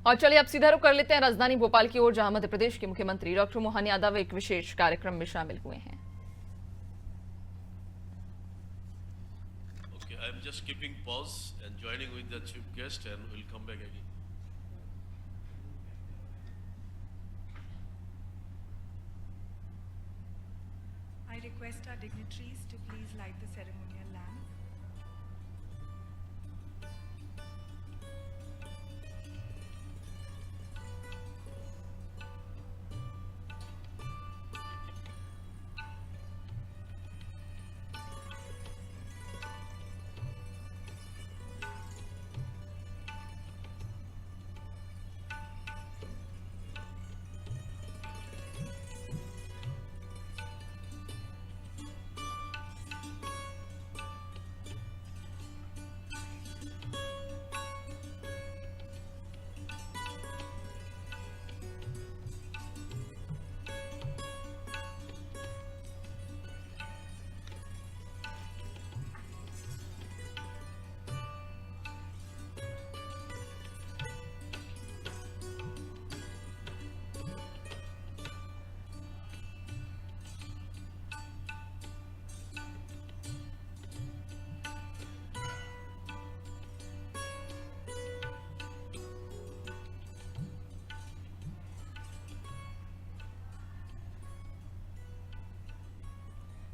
और चलिए अब सीधा रुख कर लेते हैं राजधानी भोपाल की ओर, जहां मध्य प्रदेश के मुख्यमंत्री डॉक्टर मोहन यादव एक विशेष कार्यक्रम में शामिल हुए हैं। Okay, I'm just keeping pause and joining with the chief guest, and we'll come back again. I request our dignitaries to please light the ceremonial lamp.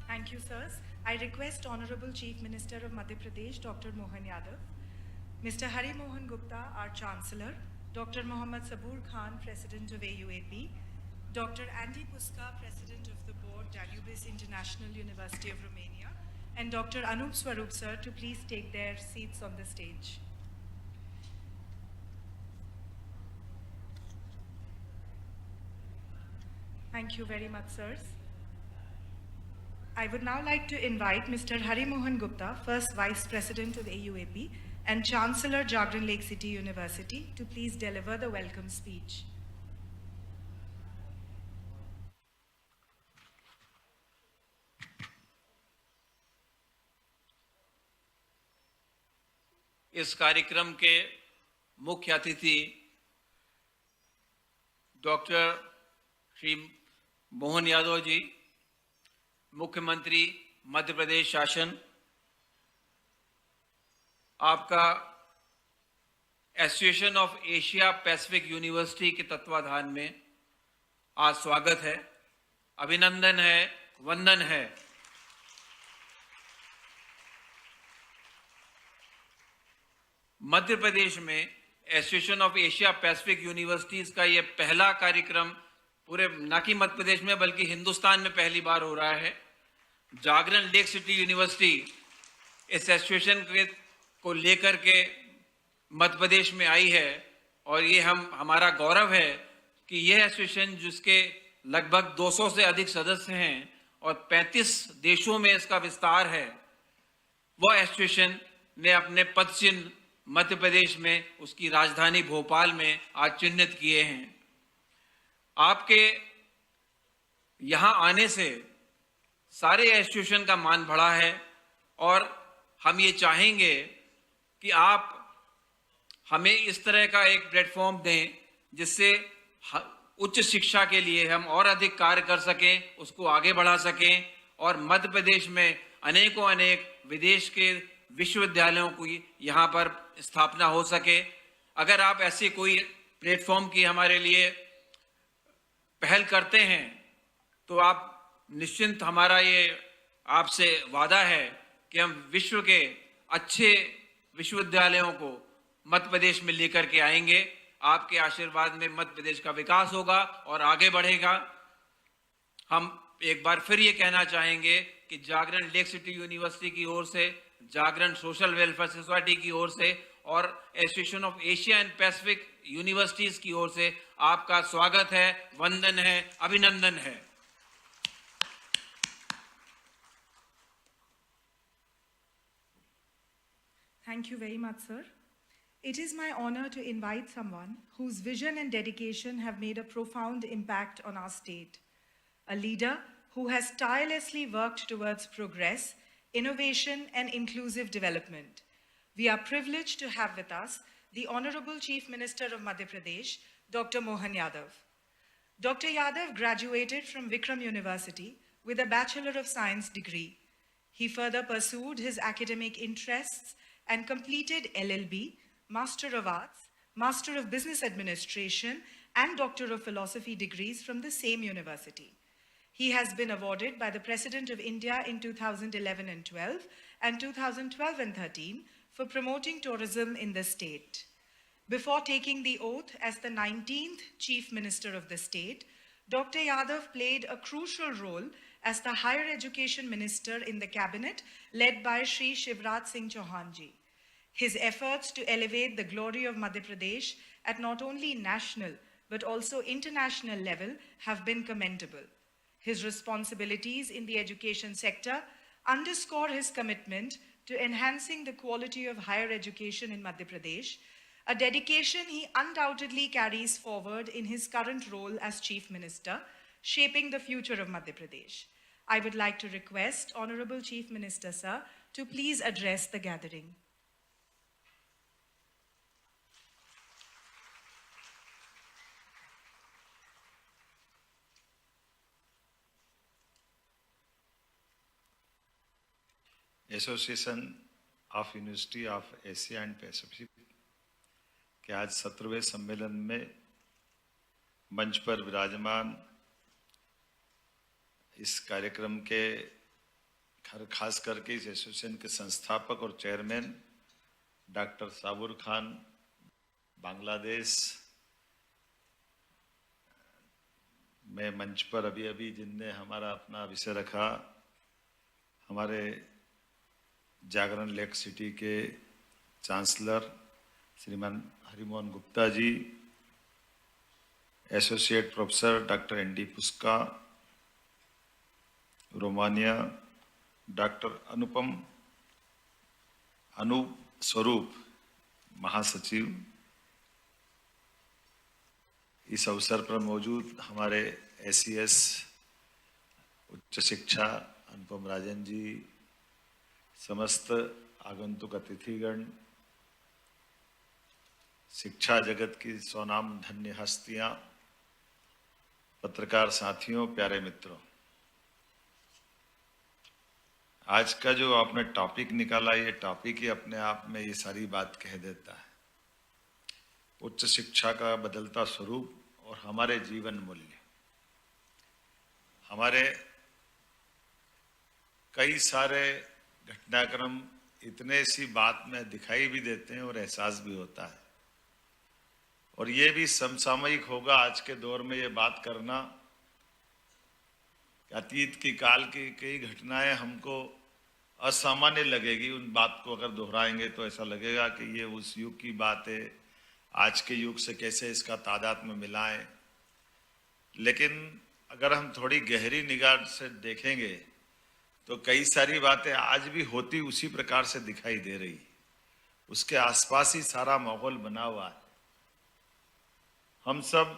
Thank you, sirs. I request Honorable Chief Minister of Madhya Pradesh, Dr. Mohan Yadav, Mr. Hari Mohan Gupta, our Chancellor, Dr. Mohammad Sabur Khan, President of AUAP, Dr. Andy Puska, President of the Board, Danubis International University of Romania, and Dr. Anup Swarup, sir, to please take their seats on the stage. Thank you very much, sirs. I would now like to invite Mr. Hari Mohan Gupta, first Vice President of AUAP and Chancellor, Jagran Lake City University, to please deliver the welcome speech. इस कार्यक्रम के मुख्य अतिथि doctor Shri Mohan Yadav ji, मुख्यमंत्री मध्य प्रदेश शासन, आपका association of Asia Pacific university के तत्वाधान में आज स्वागत है, अभिनंदन है, वंदन है। मध्य प्रदेश में association of Asia Pacific universities का ये पहला कार्यक्रम पूरे न कि मध्य प्रदेश में बल्कि हिंदुस्तान में पहली बार हो रहा है। जागरण लेक सिटी यूनिवर्सिटी इस एसोसिएशन को लेकर के मध्य प्रदेश में आई है और ये हमारा गौरव है कि यह एसोसिएशन जिसके लगभग 200 से अधिक सदस्य हैं और 35 देशों में इसका विस्तार है, वह एसोसिएशन ने अपने पद चिन्ह मध्य प्रदेश में उसकी राजधानी भोपाल में आज चिन्हित किए हैं। आपके यहां आने से सारे एसोसिएशन का मान बढ़ा है और हम ये चाहेंगे कि आप हमें इस तरह का एक प्लेटफॉर्म दें जिससे उच्च शिक्षा के लिए हम और अधिक कार्य कर सकें, उसको आगे बढ़ा सकें और मध्य प्रदेश में अनेकों विदेश के विश्वविद्यालयों की यहाँ पर स्थापना हो सके। अगर आप ऐसे कोई प्लेटफॉर्म की हमारे लिए पहल करते हैं तो आप निश्चिंत, हमारा ये आपसे वादा है कि हम विश्व के अच्छे विश्वविद्यालयों को मध्य प्रदेश में लेकर के आएंगे। आपके आशीर्वाद में मध्य प्रदेश का विकास होगा और आगे बढ़ेगा। हम एक बार फिर ये कहना चाहेंगे कि जागरण लेक सिटी यूनिवर्सिटी की ओर से, जागरण सोशल वेलफेयर सोसाइटी की ओर से और association of Asia and Pacific universities की ओर से आपका स्वागत है, वंदन है, अभिनंदन है। Thank you very much, sir. It is my honor to invite someone whose vision and dedication have made a profound impact on our state. A leader who has tirelessly worked towards progress, innovation, and inclusive development. We are privileged to have with us the Honorable Chief Minister of Madhya Pradesh, Dr. Mohan Yadav. Dr. Yadav graduated from Vikram University with a Bachelor of Science degree. He further pursued his academic interests and completed LLB, Master of Arts, Master of Business Administration, and Doctor of Philosophy degrees from the same university. He has been awarded by the President of India in 2011 and 12 and 2012 and 13 for promoting tourism in the state. Before taking the oath as the 19th Chief Minister of the state, Dr. Yadav played a crucial role as the Higher Education Minister in the cabinet led by Shri Shivraj Singh Chauhan ji. His efforts to elevate the glory of Madhya Pradesh at not only national but also international level have been commendable. His responsibilities in the education sector underscore his commitment to enhancing the quality of higher education in Madhya Pradesh, a dedication he undoubtedly carries forward in his current role as Chief Minister, shaping the future of Madhya Pradesh. I would like to request Honorable Chief Minister, sir, to please address the gathering. Association of university of Asia and Pacific के आज 17वें सम्मेलन में मंच पर विराजमान इस कार्यक्रम के खास करके इस एसोसिएशन के संस्थापक और चेयरमैन डॉक्टर साबुर खान बांग्लादेश में मंच पर अभी जिनने हमारा अपना विषय रखा, हमारे जागरण लेक सिटी के चांसलर श्रीमान Harimohan Gupta ji, associate professor doctor N D पुस्का, रोमानिया डॉक्टर अनूप स्वरूप महासचिव, इस अवसर पर मौजूद हमारे एसीएस उच्च शिक्षा अनुपम राजन जी, समस्त आगंतुक अतिथिगण, शिक्षा जगत की स्वनाम धन्य हस्तियां, पत्रकार साथियों, प्यारे मित्रों, आज का जो आपने टॉपिक निकाला, ये टॉपिक ही अपने आप में ये सारी बात कह देता है। उच्च शिक्षा का बदलता स्वरूप और हमारे जीवन मूल्य। हमारे कई सारे घटनाक्रम इतने सी बात में दिखाई भी देते हैं और एहसास भी होता है, और ये भी समसामयिक होगा आज के दौर में ये बात करना। अतीत की काल की कई घटनाएं हमको असामान्य लगेगी, उन बात को अगर दोहराएंगे तो ऐसा लगेगा कि ये उस युग की बात है, आज के युग से कैसे इसका तादाद में मिलाएं। लेकिन अगर हम थोड़ी गहरी निगाह से देखेंगे तो कई सारी बातें आज भी होती उसी प्रकार से दिखाई दे रही, उसके आसपास ही सारा माहौल बना हुआ है। हम सब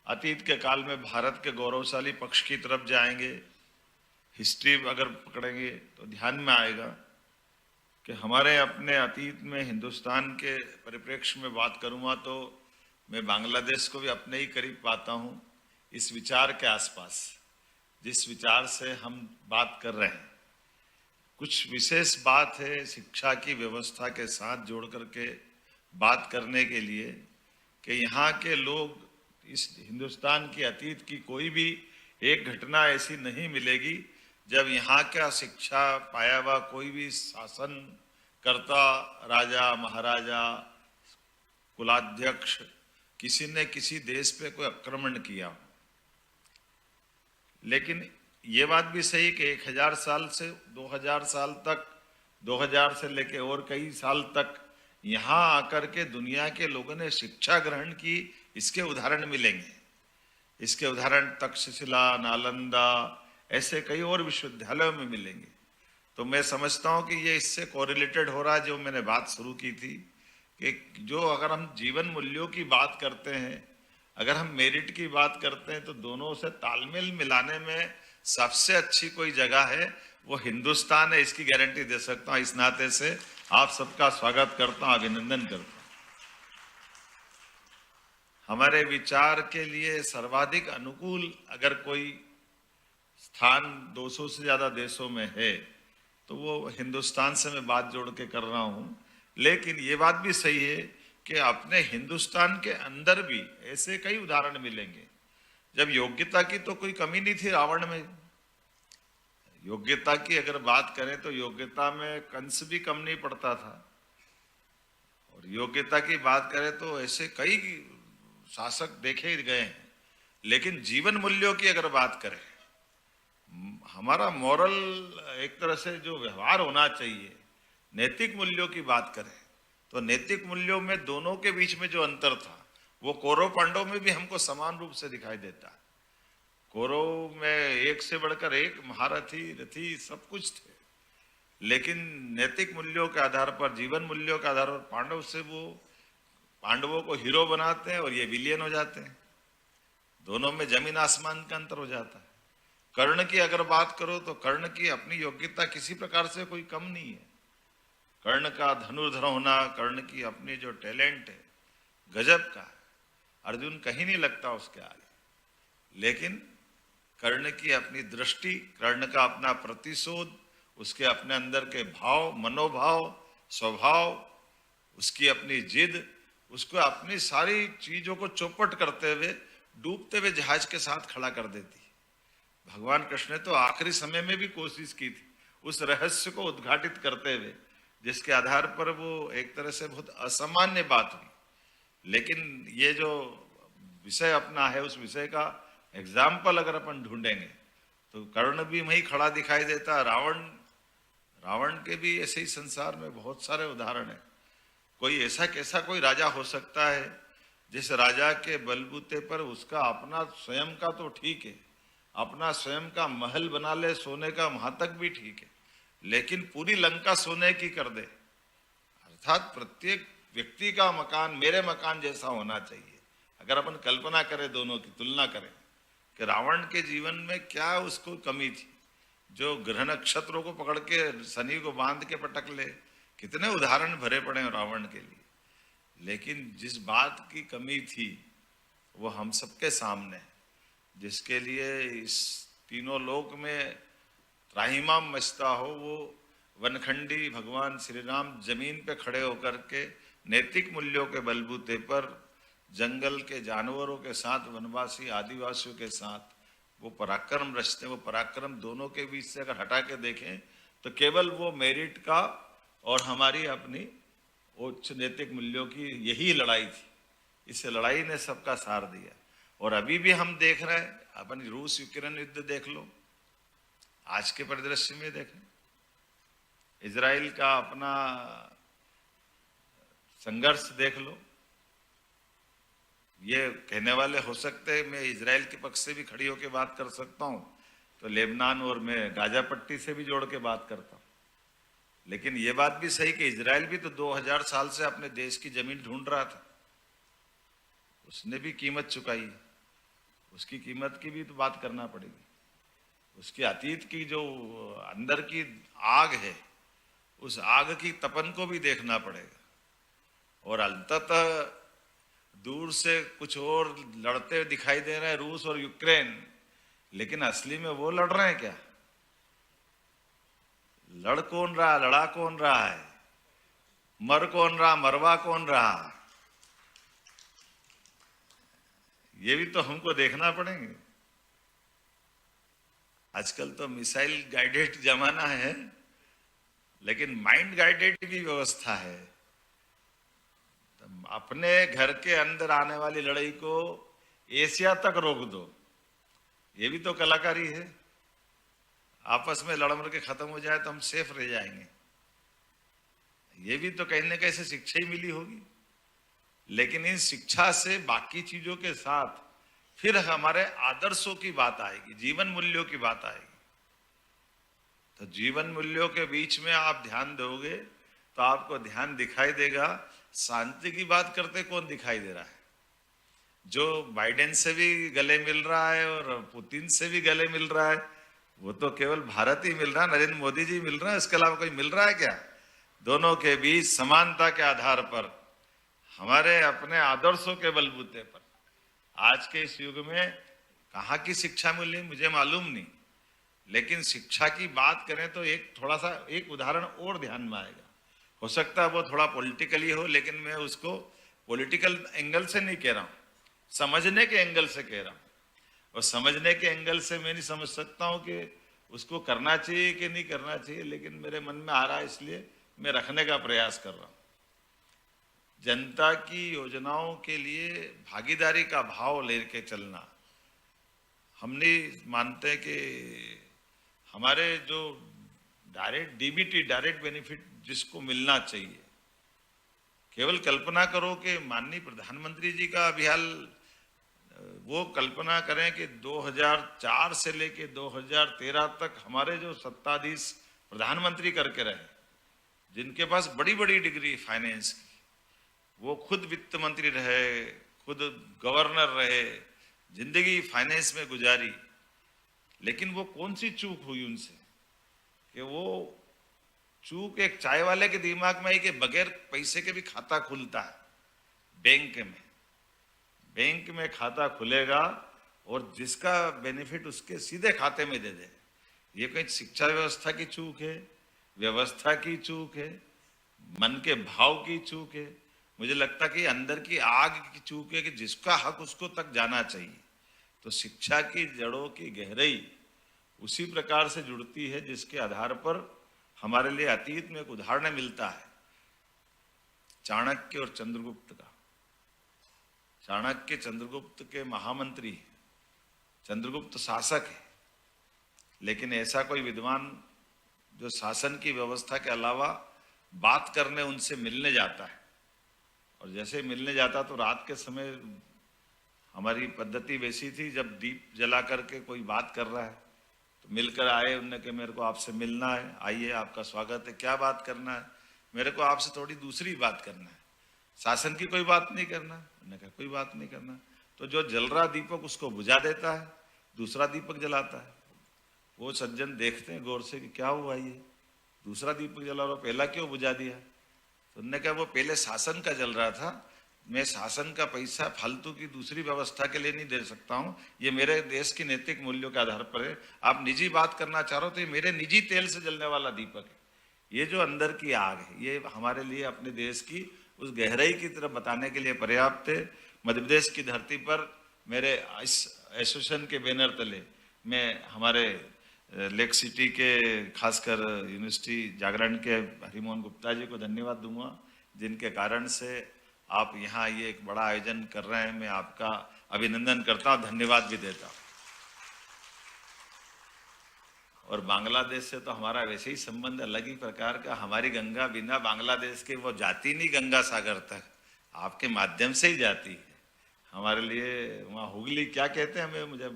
अतीत के काल में भारत के गौरवशाली पक्ष की तरफ जाएंगे, हिस्ट्री अगर पकड़ेंगे तो ध्यान में आएगा कि हमारे अपने अतीत में हिंदुस्तान के परिप्रेक्ष्य में बात करूँगा तो मैं बांग्लादेश को भी अपने ही करीब पाता हूँ। इस विचार के आसपास जिस विचार से हम बात कर रहे हैं, कुछ विशेष बात है शिक्षा की व्यवस्था के साथ जोड़ करके बात करने के लिए कि यहाँ के लोग इस हिंदुस्तान की अतीत की कोई भी एक घटना ऐसी नहीं मिलेगी जब यहाँ का शिक्षा पाया हुआ कोई भी शासन करता, राजा महाराजा कुलाध्यक्ष, किसी ने किसी देश पे कोई आक्रमण किया। लेकिन ये बात भी सही कि 1000 साल से 2000 साल तक, 2000 से लेके और कई साल तक यहाँ आकर के दुनिया के लोगों ने शिक्षा ग्रहण की, इसके उदाहरण मिलेंगे। इसके उदाहरण तक्षशिला, नालंदा, ऐसे कई और विश्वविद्यालयों में मिलेंगे। तो मैं समझता हूँ कि ये इससे कोरिलेटेड हो रहा है, जो मैंने बात शुरू की थी कि जो अगर हम जीवन मूल्यों की बात करते हैं, अगर हम मेरिट की बात करते हैं, तो दोनों से तालमेल मिलाने में सबसे अच्छी कोई जगह है वो हिंदुस्तान है, इसकी गारंटी दे सकता हूं। इस नाते से आप सबका स्वागत करता हूं, अभिनंदन करता हूं। हमारे विचार के लिए सर्वाधिक अनुकूल अगर कोई स्थान 200 से ज्यादा देशों में है तो वो हिंदुस्तान से मैं बात जोड़ के कर रहा हूं। लेकिन ये बात भी सही है कि अपने हिंदुस्तान के अंदर भी ऐसे कई उदाहरण मिलेंगे जब योग्यता की तो कोई कमी नहीं थी। रावण में योग्यता की अगर बात करें तो योग्यता में कंस भी कम नहीं पड़ता था, और योग्यता की बात करें तो ऐसे कई शासक देखे गए हैं। लेकिन जीवन मूल्यों की अगर बात करें, हमारा मॉरल एक तरह से जो व्यवहार होना चाहिए, नैतिक मूल्यों की बात करें तो नैतिक मूल्यों में दोनों के बीच में जो अंतर था वो कौरव पांडव में भी हमको समान रूप से दिखाई देता है। कौरव में एक से बढ़कर एक महारथी रथी सब कुछ थे, लेकिन नैतिक मूल्यों के आधार पर, जीवन मूल्यों के आधार पर पांडव से वो पांडवों को हीरो बनाते हैं और ये विलियन हो जाते हैं। दोनों में जमीन आसमान का अंतर हो जाता है। कर्ण की अगर बात करो तो कर्ण की अपनी योग्यता किसी प्रकार से कोई कम नहीं है। कर्ण का धनुर्धर होना, कर्ण की अपनी जो टैलेंट है गजब का, अर्जुन कहीं नहीं लगता उसके आगे। लेकिन कर्ण की अपनी दृष्टि, कर्ण का अपना प्रतिशोध, उसके अपने अंदर के भाव, मनोभाव, स्वभाव, उसकी अपनी जिद, उसको अपनी सारी चीजों को चौपट करते हुए डूबते हुए जहाज के साथ खड़ा कर देती। भगवान कृष्ण ने तो आखिरी समय में भी कोशिश की थी उस रहस्य को उद्घाटित करते हुए, जिसके आधार पर वो एक तरह से बहुत असामान्य बात हुई। लेकिन ये जो विषय अपना है, उस विषय का एग्जाम्पल अगर अपन ढूंढेंगे तो कर्ण भी वहीं खड़ा दिखाई देता। रावण के भी ऐसे ही संसार में बहुत सारे उदाहरण हैं। कोई ऐसा कैसा कोई राजा हो सकता है जिस राजा के बलबूते पर उसका अपना स्वयं का तो ठीक है, अपना स्वयं का महल बना ले सोने का, वहां तक भी ठीक है, लेकिन पूरी लंका सोने की कर दे। अर्थात प्रत्येक व्यक्ति का मकान मेरे मकान जैसा होना चाहिए। अगर अपन कल्पना करें, दोनों की तुलना करें कि रावण के जीवन में क्या उसको कमी थी, जो ग्रह नक्षत्रों को पकड़ के शनि को बांध के पटक ले, कितने उदाहरण भरे पड़े हैं रावण के लिए। लेकिन जिस बात की कमी थी वो हम सबके सामने है, जिसके लिए इस तीनों लोक में त्राहिमाम मचता हो, वो वनखंडी भगवान श्री राम जमीन पे खड़े होकर के नैतिक मूल्यों के बलबूते पर जंगल के जानवरों के साथ, वनवासी आदिवासियों के साथ वो पराक्रम रचते। वो पराक्रम दोनों के बीच से अगर हटा के देखें तो केवल वो मेरिट का और हमारी अपनी उच्च नैतिक मूल्यों की यही लड़ाई थी। इस लड़ाई ने सबका सार दिया। और अभी भी हम देख रहे हैं, अपन रूस यूक्रेन युद्ध देख लो, आज के परिदृश्य में देखें, इजराइल का अपना संघर्ष देख लो। ये कहने वाले हो सकते हैं मैं इजराइल के पक्ष से भी खड़ी होकर बात कर सकता हूं, तो लेबनान और मैं गाजा पट्टी से भी जोड़ के बात करता हूं। लेकिन ये बात भी सही कि इजराइल भी तो 2000 साल से अपने देश की जमीन ढूंढ रहा था, उसने भी कीमत चुकाई। उसकी कीमत की भी तो बात करना पड़ेगी। उसके अतीत की जो अंदर की आग है, उस आग की तपन को भी देखना पड़ेगा। और अंततः दूर से कुछ और लड़ते दिखाई दे रहे हैं रूस और यूक्रेन, लेकिन असली में वो लड़ रहे हैं क्या? लड़ कौन रहा, लड़ा कौन रहा है, मर कौन रहा, मरवा कौन रहा, ये भी तो हमको देखना पड़ेंगे। आजकल तो मिसाइल गाइडेड जमाना है, लेकिन माइंड गाइडेड भी व्यवस्था है। तो अपने घर के अंदर आने वाली लड़ाई को एशिया तक रोक दो, ये भी तो कलाकारी है। आपस में लड़ मर के खत्म हो जाए तो हम सेफ रह जाएंगे, ये भी तो कहीं ना कहीं से शिक्षा ही मिली होगी। लेकिन इन शिक्षा से बाकी चीजों के साथ फिर हमारे आदर्शों की बात आएगी, जीवन मूल्यों की बात आएगी। तो जीवन मूल्यों के बीच में आप ध्यान दोगे तो आपको ध्यान दिखाई देगा। शांति की बात करते कौन दिखाई दे रहा है? जो बाइडेन से भी गले मिल रहा है और पुतिन से भी गले मिल रहा है, वो तो केवल भारत ही मिल रहा, नरेंद्र मोदी जी मिल रहे हैं, इसके अलावा कोई मिल रहा है क्या? दोनों के बीच समानता के आधार पर, हमारे अपने आदर्शों के बलबूते पर आज के इस युग में कहाँ की शिक्षा मिली मुझे मालूम नहीं, लेकिन शिक्षा की बात करें तो एक थोड़ा सा एक उदाहरण और ध्यान में आएगा। हो सकता है वो थोड़ा पॉलिटिकली हो, लेकिन मैं उसको पॉलिटिकल एंगल से नहीं कह रहा हूं, समझने के एंगल से कह रहा हूं। और समझने के एंगल से मैं नहीं समझ सकता हूं कि उसको करना चाहिए कि नहीं करना चाहिए, लेकिन मेरे मन में आ रहा है इसलिए मैं रखने का प्रयास कर रहा हूं। जनता की योजनाओं के लिए भागीदारी का भाव लेके चलना, हम नहीं मानते कि हमारे जो डायरेक्ट डीबीटी डायरेक्ट बेनिफिट जिसको मिलना चाहिए, केवल कल्पना करो कि माननीय प्रधानमंत्री जी का अभियान, वो कल्पना करें कि 2004 से लेके 2013 तक हमारे जो सत्ताधीश प्रधानमंत्री करके रहे, जिनके पास बड़ी बड़ी डिग्री फाइनेंस की, वो खुद वित्त मंत्री रहे, खुद गवर्नर रहे, जिंदगी फाइनेंस में गुजारी, लेकिन वो कौन सी चूक हुई उनसे कि वो चूक एक चाय वाले के दिमाग में आई कि बगैर पैसे के भी खाता खुलता है बैंक में खाता खुलेगा और जिसका बेनिफिट उसके सीधे खाते में दे दे। ये कहीं शिक्षा व्यवस्था की चूक है, व्यवस्था की चूक है, मन के भाव की चूक है, मुझे लगता कि अंदर की आग की चूक है कि जिसका हक उसको तक जाना चाहिए। तो शिक्षा की जड़ों की गहराई उसी प्रकार से जुड़ती है जिसके आधार पर हमारे लिए अतीत में एक उदाहरण मिलता है चाणक्य और चंद्रगुप्त का। चाणक्य चंद्रगुप्त के महामंत्री, चंद्रगुप्त शासक है, लेकिन ऐसा कोई विद्वान जो शासन की व्यवस्था के अलावा बात करने उनसे मिलने जाता है, और जैसे मिलने जाता तो रात के समय हमारी पद्धति वैसी थी, जब दीप जला करके कोई बात कर रहा है तो मिलकर आए, उनने कहा मेरे को आपसे मिलना है, आइए आपका स्वागत है, क्या बात करना है? मेरे को आपसे थोड़ी दूसरी बात करना है, शासन की कोई बात नहीं करना। उन्होंने कहा कोई बात नहीं करना। तो जो जल रहा दीपक उसको बुझा देता है, दूसरा दीपक जलाता है। वो सज्जन देखते हैं गौर से कि क्या हुआ, ये दूसरा दीपक जला रहा, पहला क्यों बुझा दिया? तो उन्होंने कहा वो पहले शासन का जल रहा था, मैं शासन का पैसा फालतू की दूसरी व्यवस्था के लिए नहीं दे सकता हूं, ये मेरे देश की नैतिक मूल्यों के आधार पर है। आप निजी बात करना चाह रहे हो तो ये मेरे निजी तेल से जलने वाला दीपक है। ये जो अंदर की आग है, ये हमारे लिए अपने देश की उस गहराई की तरफ बताने के लिए पर्याप्त है। मध्य प्रदेश की धरती पर मेरे इस एसोसिएशन के बैनर तले मैं हमारे लेक सिटी के खासकर यूनिवर्सिटी जागरण के हरिमोहन गुप्ता जी को धन्यवाद दूंगा, जिनके कारण से आप यहाँ ये एक बड़ा आयोजन कर रहे हैं। मैं आपका अभिनंदन करता हूँ, धन्यवाद भी देता हूँ। और बांग्लादेश से तो हमारा वैसे ही संबंध अलग ही प्रकार का, हमारी गंगा बिना बांग्लादेश के वो जाती नहीं गंगा सागर तक, आपके माध्यम से ही जाती है। हमारे लिए वहाँ हुगली क्या कहते हैं, हमें मुझे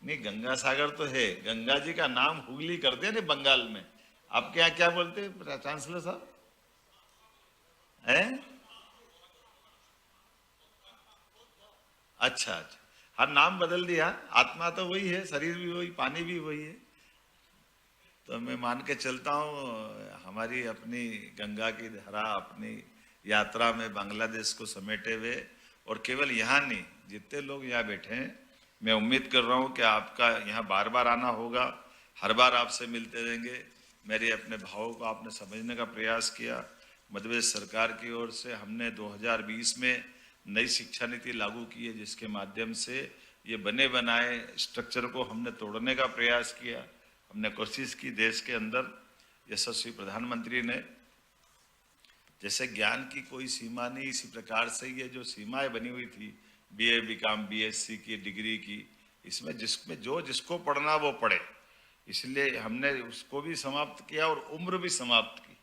नहीं, गंगा सागर तो है, गंगा जी का नाम हुगली करते हैं ना बंगाल में। आपके यहाँ क्या बोलते हैं चांसलर साहब? हैं? अच्छा अच्छा, हर नाम बदल दिया, आत्मा तो वही है, शरीर भी वही, पानी भी वही है। तो मैं मान के चलता हूँ हमारी अपनी गंगा की धारा अपनी यात्रा में बांग्लादेश को समेटे हुए, और केवल यहाँ नहीं, जितने लोग यहाँ बैठे हैं, मैं उम्मीद कर रहा हूँ कि आपका यहाँ बार बार आना होगा, हर बार आपसे मिलते रहेंगे। मेरे अपने भावों को आपने समझने का प्रयास किया। मध्य प्रदेश सरकार की ओर से हमने 2020 में नई शिक्षा नीति लागू की है, जिसके माध्यम से ये बने बनाए स्ट्रक्चर को हमने तोड़ने का प्रयास किया। हमने कोशिश की देश के अंदर, यशस्वी प्रधानमंत्री ने, जैसे ज्ञान की कोई सीमा नहीं, इसी प्रकार से ये जो सीमाएं बनी हुई थी BA BCom BSc की डिग्री की, इसमें जिसमें जो जिसको पढ़ना वो पढ़े, इसलिए हमने उसको भी समाप्त किया और उम्र भी समाप्त की।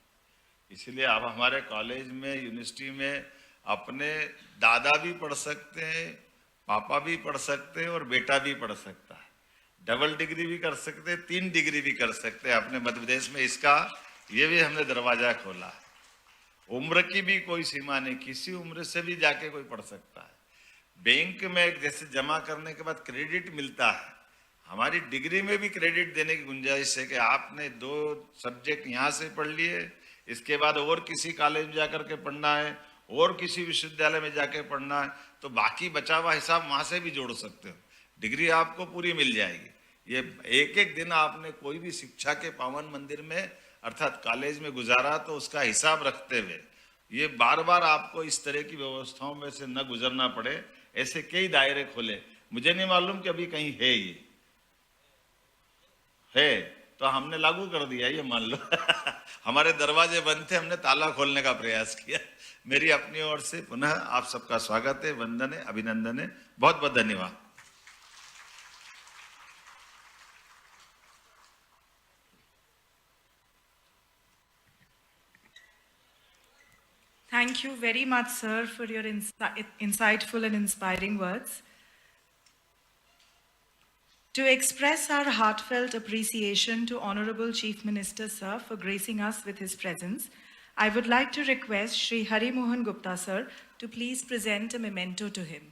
इसलिए आप हमारे कॉलेज में, यूनिवर्सिटी में अपने दादा भी पढ़ सकते हैं, पापा भी पढ़ सकते हैं और बेटा भी पढ़ सकता है, डबल डिग्री भी कर सकते हैं, 3 डिग्री भी कर सकते हैं अपने मध्य प्रदेश में। इसका ये भी हमने दरवाजा खोला है। उम्र की भी कोई सीमा नहीं, किसी उम्र से भी जाके कोई पढ़ सकता है। बैंक में जैसे जमा करने के बाद क्रेडिट मिलता है, हमारी डिग्री में भी क्रेडिट देने की गुंजाइश है कि आपने 2 सब्जेक्ट यहाँ से पढ़ लिए, इसके बाद और किसी कॉलेज में जाकर के पढ़ना है और किसी विश्वविद्यालय में जाके पढ़ना है, तो बाकी बचा हुआ हिसाब वहां से भी जोड़ सकते हो, डिग्री आपको पूरी मिल जाएगी। ये एक एक दिन आपने कोई भी शिक्षा के पावन मंदिर में अर्थात कॉलेज में गुजारा तो उसका हिसाब रखते हुए ये बार बार आपको इस तरह की व्यवस्थाओं में से न गुजरना पड़े, ऐसे कई दायरे खोले। मुझे नहीं मालूम कि अभी कहीं है, ये है तो हमने लागू कर दिया, ये मान लो हमारे दरवाजे बंद थे, हमने ताला खोलने का प्रयास किया। मेरी अपनी ओर से पुनः आप सबका स्वागत है, वंदन है, अभिनंदन है, बहुत बहुत धन्यवाद। Thank you very much, sir, for your insightful and inspiring words. To express our heartfelt appreciation to Honorable Chief Minister, sir, for gracing us with his presence, I would like to request Shri Hari Mohan Gupta, sir, to please present a memento to him.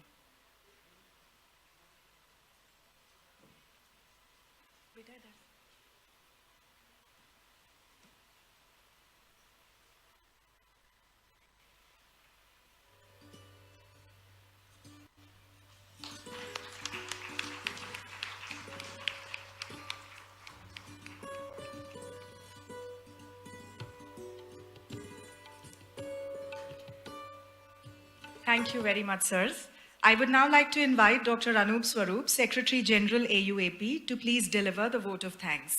Thank you very much, sirs. I would now like to invite Dr. Anup Swarup, Secretary General AUAP, to please deliver the vote of thanks.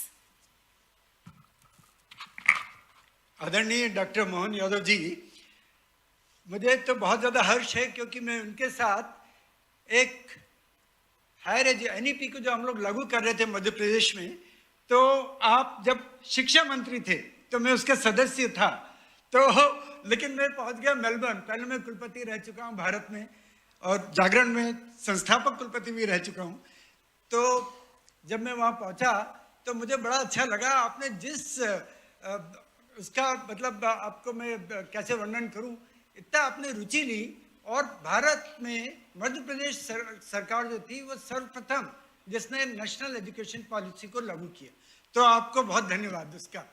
आदरणीय doctor Mohan Yadav ji, मुझे तो बहुत ज़्यादा हर्ष है क्योंकि मैं उनके साथ एक हायर NEP को जो हम लोग लागू कर रहे थे मध्य प्रदेश में, तो आप जब शिक्षा मंत्री थे तो मैं उसका सदस्य था, तो लेकिन मैं पहुंच गया मेलबर्न। पहले मैं कुलपति रह चुका हूं भारत में और जागरण में संस्थापक कुलपति भी रह चुका हूं। तो जब मैं वहां पहुंचा तो मुझे बड़ा अच्छा लगा। आपने जिस उसका मतलब आपको मैं कैसे वर्णन करूं, इतना आपने रुचि ली और भारत में मध्य प्रदेश सरकार जो थी वो सर्वप्रथम जिसने नेशनल एजुकेशन पॉलिसी को लागू किया, तो आपको बहुत धन्यवाद उसका।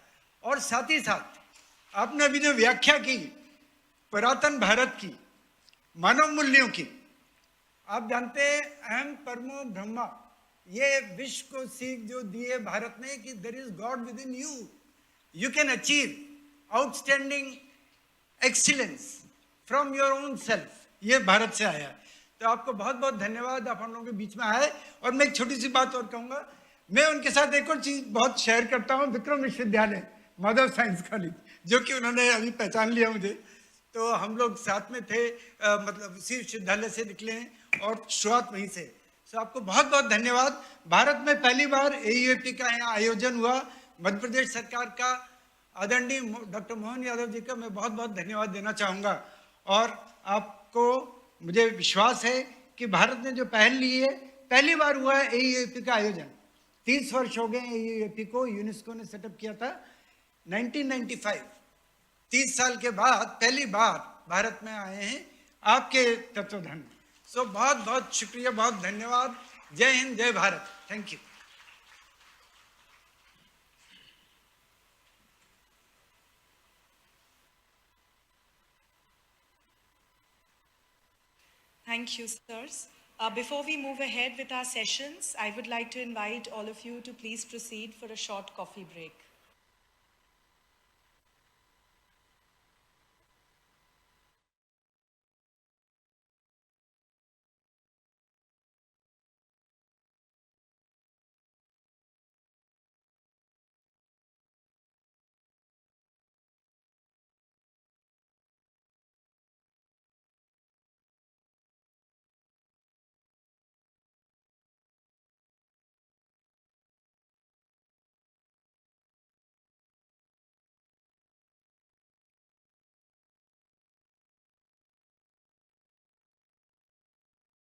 और साथ ही साथ आपने अभी जो व्याख्या की पुरातन भारत की, मानव मूल्यों की, आप जानते हैं अहम परमो ब्रह्मा, ये विश्व को सीख जो दी है भारत ने कि there is god within you, you can achieve outstanding excellence from your own self, ये भारत से आया है। तो आपको बहुत बहुत धन्यवाद, आप हम लोगों के बीच में आए। और मैं एक छोटी सी बात और कहूँगा, मैं उनके साथ एक और चीज़ बहुत शेयर करता हूँ, विक्रम विश्वविद्यालय माधव साइंस कॉलेज, जो कि उन्होंने अभी पहचान लिया मुझे, तो हम लोग साथ में थे, मतलब उसी विश्वविद्यालय से निकले हैं और शुरुआत वहीं से। तो आपको बहुत बहुत धन्यवाद। भारत में पहली बार AUAP का यहाँ आयोजन हुआ, मध्य प्रदेश सरकार का आदरणीय डॉक्टर मोहन यादव जी का मैं बहुत बहुत धन्यवाद देना चाहूँगा। और आपको मुझे विश्वास है कि भारत ने जो पहल ली है, पहली बार हुआ है AUAP का आयोजन। 30 वर्ष हो गए AUAP को, यूनेस्को ने सेटअप किया था 1995। 30 साल के बाद पहली बार भारत में आए हैं आपके तत्वाधान में। सो बहुत बहुत शुक्रिया, बहुत धन्यवाद। जय हिंद, जय Bharat. Thank you. Thank you, sirs. Before we move ahead with our sessions, I would like to invite all of you to please proceed for a short coffee break.